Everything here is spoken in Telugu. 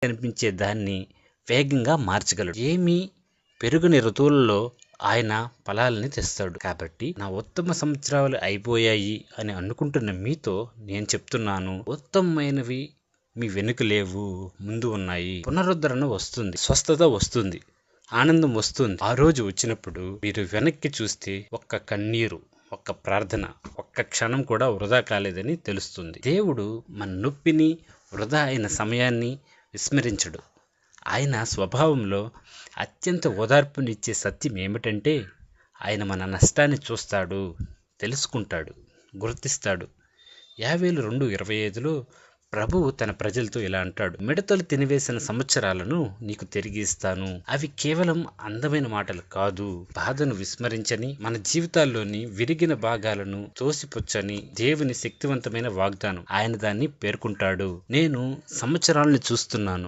కనిపించే దాన్ని వేగంగా మార్చగలడు. ఏమీ పెరుగని ఋతువులలో ఆయన ఫలాలని తెస్తాడు. కాబట్టి నా ఉత్తమ సంవత్సరాలు అయిపోయాయి అని అనుకుంటున్న మీతో నేను చెప్తున్నాను, ఉత్తమమైనవి మీ వెనుక లేవు, ముందు ఉన్నాయి. పునరుద్ధరణ వస్తుంది, స్వస్థత వస్తుంది, ఆనందం వస్తుంది. ఆ రోజు వచ్చినప్పుడు మీరు వెనక్కి చూస్తే ఒక్క కన్నీరు, ఒక్క ప్రార్థన, ఒక్క క్షణం కూడా వృధా కాలేదని తెలుస్తుంది. దేవుడు మన నొప్పిని, వృధా అయిన సమయాన్ని విస్మరించడు. ఆయన స్వభావంలో అత్యంత ఓదార్పునిచ్చే సత్యం ఏమిటంటే, ఆయన మన నష్టాన్ని చూస్తాడు, తెలుసుకుంటాడు, గుర్తిస్తాడు. యావేలు 2:25లో ప్రభువు తన ప్రజలతో ఇలా అంటాడు, మిడతలు తినివేసిన సంవత్సరాలను నీకు తిరిగి ఇస్తాను. అవి కేవలం అందమైన మాటలు కాదు, బాధను విస్మరించని, మన జీవితాల్లోని విరిగిన భాగాలను తోసిపుచ్చని దేవుని శక్తివంతమైన వాగ్దానం. ఆయన దాన్ని పేర్కొంటాడు. నేను సంవత్సరాలను చూస్తున్నాను,